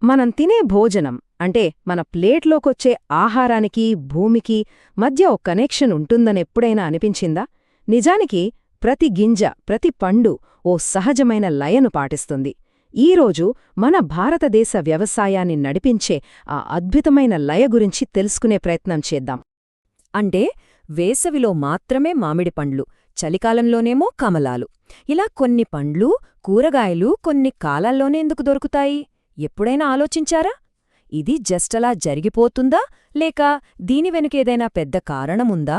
మనం తినే భోజనం అంటే మన ప్లేట్లోకొచ్చే ఆహారానికి భూమికి మధ్య ఓ కనెక్షన్ ఉంటుందనెప్పుడైనా అనిపించిందా? నిజానికి ప్రతి గింజ ప్రతి పండు ఓ సహజమైన లయను పాటిస్తుంది. ఈరోజు మన భారతదేశ వ్యవసాయాన్ని నడిపించే ఆ అద్భుతమైన లయ గురించి తెలుసుకునే ప్రయత్నం చేద్దాం. అంటే వేసవిలో మాత్రమే మామిడి పండ్లు, చలికాలంలోనేమో కమలాలు. ఇలా కొన్ని పండ్లు, కూరగాయలు కొన్ని కాలాల్లోనే ఎందుకు దొరుకుతాయి? ఎప్పుడైనా ఆలోచించారా? ఇది జస్టలా జరిగిపోతుందా, లేక దీని వెనుకేదైనా పెద్ద కారణముందా?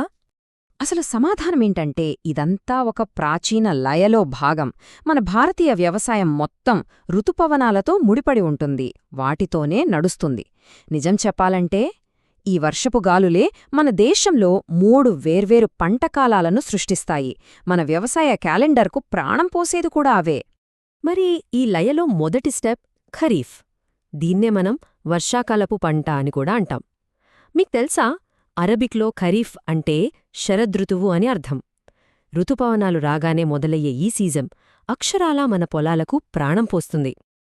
అసలు సమాధానమేంటంటే ఇదంతా ఒక ప్రాచీన లయలో భాగం. మన భారతీయ వ్యవసాయం మొత్తం ఋతుపవనాలతో ముడిపడి ఉంటుంది, వాటితోనే నడుస్తుంది. నిజం చెప్పాలంటే ఈ వర్షపు గాలులే మన దేశంలో 3 వేర్వేరు పంటకాలాలను సృష్టిస్తాయి. మన వ్యవసాయ క్యాలెండర్కు ప్రాణం పోసేది కూడా అవే. మరి ఈ లయలో మొదటి స్టెప్ ఖరీఫ్. దీన్నే మనం వర్షాకాలపు పంట అని కూడా అంటాం. మీకు తెలుసా, అరబిక్లో ఖరీఫ్ అంటే శరదృతువు అని అర్థం. ఋతుపవనాలు రాగానే మొదలయ్యే ఈ సీజన్ అక్షరాలా మన పొలాలకు ప్రాణం పోస్తుంది.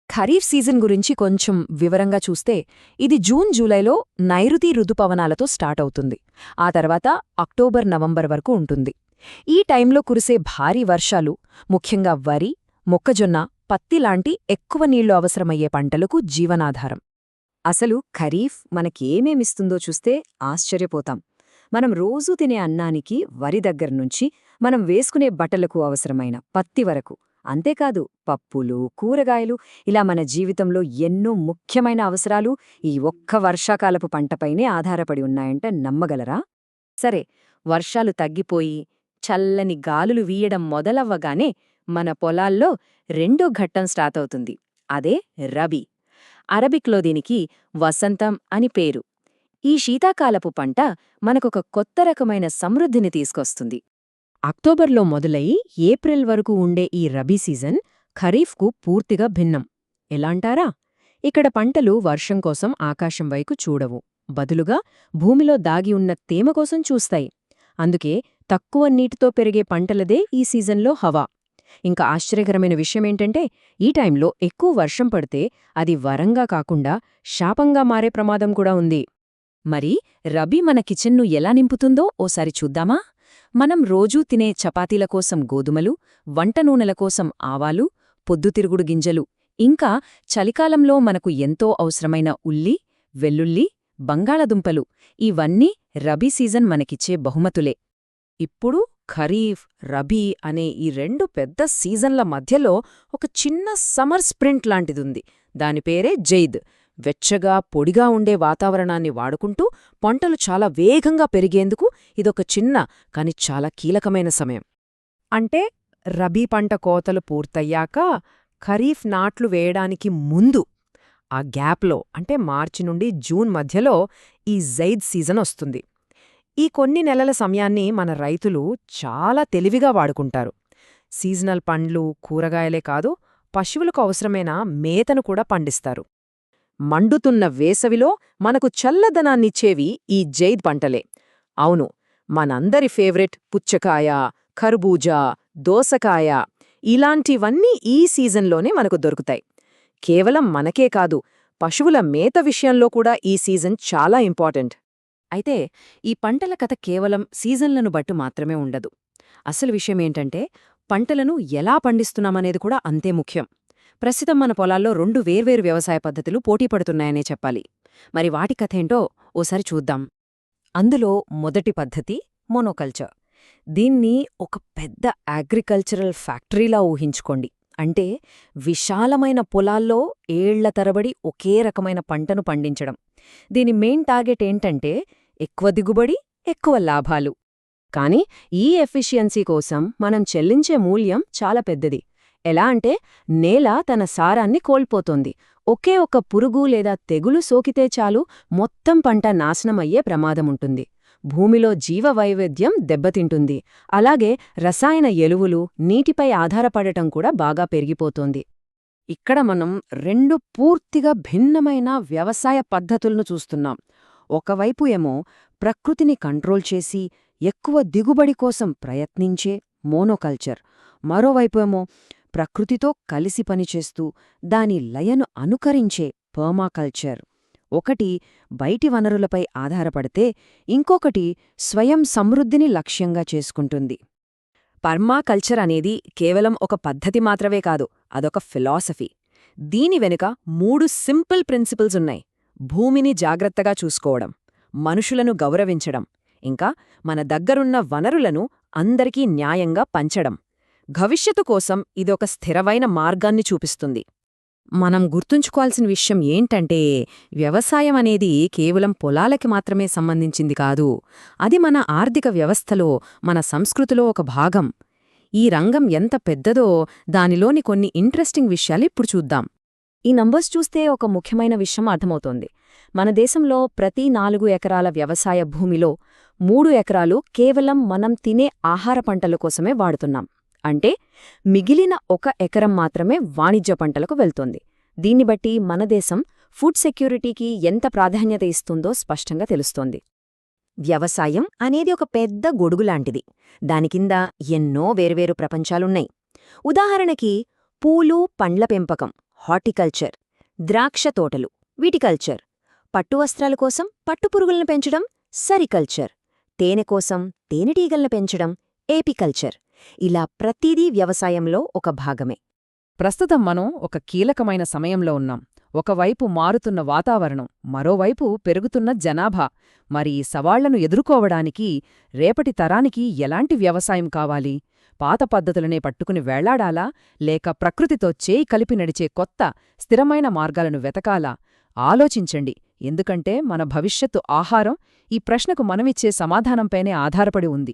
ఖరీఫ్ సీజన్ గురించి కొంచెం వివరంగా చూస్తే ఇది జూన్ జూలైలో నైరుతి ఋతుపవనాలతో స్టార్ట్ అవుతుంది. ఆ తర్వాత అక్టోబర్ నవంబర్ వరకు ఉంటుంది. ఈ టైంలో కురిసే భారీ వర్షాలు ముఖ్యంగా వరి, మొక్కజొన్న, పత్తి లాంటి ఎక్కువ నీళ్లు అవసరమయ్యే పంటలకు జీవనాధారం. అసలు ఖరీఫ్ మనకేమేమిస్తుందో చూస్తే ఆశ్చర్యపోతాం. మనం రోజూ తినే అన్నానికి వరి దగ్గర్నుంచి మనం వేసుకునే బట్టలకు అవసరమైన పత్తి వరకు, అంతేకాదు పప్పులు, కూరగాయలు, ఇలా మన జీవితంలో ఎన్నో ముఖ్యమైన అవసరాలు ఈ ఒక్క వర్షాకాలపు పంటపైనే ఆధారపడి ఉన్నాయంటే నమ్మగలరా? సరే, వర్షాలు తగ్గిపోయి చల్లని గాలులు వీయడం మొదలవ్వగానే మన పొలాల్లో రెండో ఘట్టం స్టార్ట్ అవుతుంది. అదే రబీ. అరబిక్లో దీనికి వసంతం అని పేరు. ఈ శీతాకాలపు పంట మనకొక కొత్త రకమైన సమృద్ధిని తీసుకొస్తుంది. అక్టోబర్లో మొదలై ఏప్రిల్ వరకు ఉండే ఈ రబీ సీజన్ ఖరీఫ్కు పూర్తిగా భిన్నం. ఎలాంటారా? ఇక్కడ పంటలు వర్షం కోసం ఆకాశం వైపు చూడవు, బదులుగా భూమిలో దాగి ఉన్న తేమ కోసం చూస్తాయి. అందుకే తక్కువ నీటితో పెరిగే పంటలదే ఈ సీజన్లో హవా. ఇంకా ఆశ్చర్యకరమైన విషయమేంటంటే ఈ టైంలో ఎక్కువ వర్షం పడితే అది వరంగా కాకుండా శాపంగా మారే ప్రమాదం కూడా ఉంది. మరి రబీ మన కిచెన్ను ఎలా నింపుతుందో ఓసారి చూద్దామా? మనం రోజూ తినే చపాతీల కోసం గోధుమలు, వంట నూనెల కోసం ఆవాలు, పొద్దుతిరుగుడు గింజలు, ఇంకా చలికాలంలో మనకు ఎంతో అవసరమైన ఉల్లి, వెల్లుల్లి, బంగాళదుంపలు, ఇవన్నీ రబీ సీజన్ మనకిచ్చే బహుమతులే. ఇప్పుడు ఖరీఫ్, రబీ అనే ఈ 2 పెద్ద సీజన్ల మధ్యలో ఒక చిన్న సమ్మర్ స్ప్రింట్ లాంటిదుంది. దాని పేరే జైద్. వెచ్చగా పొడిగా ఉండే వాతావరణాన్ని వాడుకుంటూ పంటలు చాలా వేగంగా పెరిగేందుకు ఇదొక చిన్న కాని చాలా కీలకమైన సమయం. అంటే రబీ పంట కోతలు పూర్తయ్యాక ఖరీఫ్ నాట్లు వేయడానికి ముందు ఆ గ్యాప్లో, అంటే మార్చి నుండి జూన్ మధ్యలో ఈ జైద్ సీజన్ వస్తుంది. ఈ కొన్ని నెలల సమయాన్ని మన రైతులు చాలా తెలివిగా వాడుకుంటారు. సీజనల్ పండ్లు, కూరగాయలే కాదు, పశువులకు అవసరమైన మేతను కూడా పండిస్తారు. మండుతున్న వేసవిలో మనకు చల్లదనాన్నిచ్చేవి ఈ జైద్ పంటలే. అవును, మనందరి ఫేవరెట్ పుచ్చకాయ, ఖర్బూజా, దోసకాయ, ఇలాంటివన్నీ ఈ సీజన్లోనే మనకు దొరుకుతాయి. కేవలం మనకే కాదు, పశువుల మేత విషయంలో కూడా ఈ సీజన్ చాలా ఇంపార్టెంట్. అయితే ఈ పంటల కథ కేవలం సీజన్లను బట్టి మాత్రమే ఉండదు. అసలు విషయమేంటంటే పంటలను ఎలా పండిస్తున్నామనేది కూడా అంతే ముఖ్యం. ప్రస్తుతం మన పొలాల్లో 2 వేర్వేరు వ్యవసాయ పద్ధతులు పోటీపడుతున్నాయనే చెప్పాలి. మరి వాటి కథేంటో ఓసారి చూద్దాం. అందులో మొదటి పద్ధతి మోనోకల్చర్. దీన్ని ఒక పెద్ద అగ్రికల్చరల్ ఫ్యాక్టరీలా ఊహించుకోండి. అంటే విశాలమైన పొలాల్లో ఏళ్ల తరబడి ఒకే రకమైన పంటను పండించడం. దీని మెయిన్ టార్గెట్ ఏంటంటే ఎక్కువ దిగుబడి, ఎక్కువ లాభాలు. కాని ఈ ఎఫిషియన్సీ కోసం మనం చెల్లించే మూల్యం చాలా పెద్దది. ఎలా అంటే నేల తన సారాన్ని కోల్పోతోంది. ఒకే ఒక పురుగు లేదా తెగులు సోకితే చాలు మొత్తం పంట నాశనమయ్యే ప్రమాదముంటుంది. భూమిలో జీవవైవిధ్యం దెబ్బతింటుంది. అలాగే రసాయన ఎరువులు, నీటిపై ఆధారపడటం కూడా బాగా పెరిగిపోతోంది. ఇక్కడ మనం 2 పూర్తిగా భిన్నమైన వ్యవసాయ పద్ధతులను చూస్తున్నాం. ఒకవైపు ఏమో ప్రకృతిని కంట్రోల్ చేసి ఎక్కువ దిగుబడి కోసం ప్రయత్నించే మోనోకల్చర్, మరోవైపు ఏమో ప్రకృతితో కలిసి పనిచేస్తూ దాని లయను అనుకరించే పర్మాకల్చర్. ఒకటి బయటి వనరులపై ఆధారపడితే ఇంకొకటి స్వయం సమృద్ధిని లక్ష్యంగా చేసుకుంటుంది. పర్మాకల్చర్ అనేది కేవలం ఒక పద్ధతి మాత్రమే కాదు, అదొక ఫిలాసఫీ. దీని వెనుక 3 సింపుల్ ప్రిన్సిపల్స్ ఉన్నాయి. భూమిని జాగ్రత్తగా చూసుకోవడం, మనుషులను గౌరవించడం, ఇంకా మన దగ్గరున్న వనరులను అందరికీ న్యాయంగా పంచడం. భవిష్యత్తు కోసం ఇదొక స్థిరమైన మార్గాన్ని చూపిస్తుంది. మనం గుర్తుంచుకోవాల్సిన విషయం ఏంటంటే, వ్యవసాయం అనేది కేవలం పొలాలకి మాత్రమే సంబంధించింది కాదు. అది మన ఆర్థిక వ్యవస్థలో, మన సంస్కృతిలో ఒక భాగం. ఈ రంగం ఎంత పెద్దదో దానిలోని కొన్ని ఇంట్రెస్టింగ్ విషయాలిప్పుడు చూద్దాం. ఈ నంబర్స్ చూస్తే ఒక ముఖ్యమైన విషయం అర్థమవుతోంది. మన దేశంలో ప్రతి 4 ఎకరాల వ్యవసాయ భూమిలో 3 ఎకరాలు కేవలం మనం తినే ఆహార పంటల కోసమే వాడుతున్నాం. అంటే మిగిలిన 1 ఎకరం మాత్రమే వాణిజ్య పంటలకు వెళ్తోంది. దీన్ని బట్టి మన దేశం ఫుడ్ సెక్యూరిటీకి ఎంత ప్రాధాన్యత ఇస్తుందో స్పష్టంగా తెలుస్తోంది. వ్యవసాయం అనేది ఒక పెద్ద గొడుగులాంటిది. దానికింద ఎన్నో వేర్వేరు ప్రపంచాలున్నాయి. ఉదాహరణకి పూలు పండ్ల పెంపకం, హార్టికల్చర్, ద్రాక్ష తోటలు, విటికల్చర్, పట్టు వస్త్రాల కోసం పట్టుపురుగులను పెంచడం, సెరికల్చర్, తేనె కోసం తేనెటీగలను పెంచడం, ఏపికల్చర్. ఇలా ప్రతిదీ వ్యవసాయంలో ఒక భాగమే. ప్రస్తుతం మనం ఒక కీలకమైన సమయంలో ఉన్నాం. ఒకవైపు మారుతున్న వాతావరణం, మరోవైపు పెరుగుతున్న జనాభా. మరి ఈ సవాళ్లను ఎదుర్కోవడానికి రేపటి తరానికి ఎలాంటి వ్యవసాయం కావాలి? పాత పద్ధతులనే పట్టుకుని వేళ్లాడాలా, లేక ప్రకృతితో చేయి కలిపి నడిచే కొత్త, స్థిరమైన మార్గాలను వెతకాలా? ఆలోచించండి. ఎందుకంటే మన భవిష్యత్తు ఆహారం ఈ ప్రశ్నకు మనమిచ్చే సమాధానంపైనే ఆధారపడి ఉంది.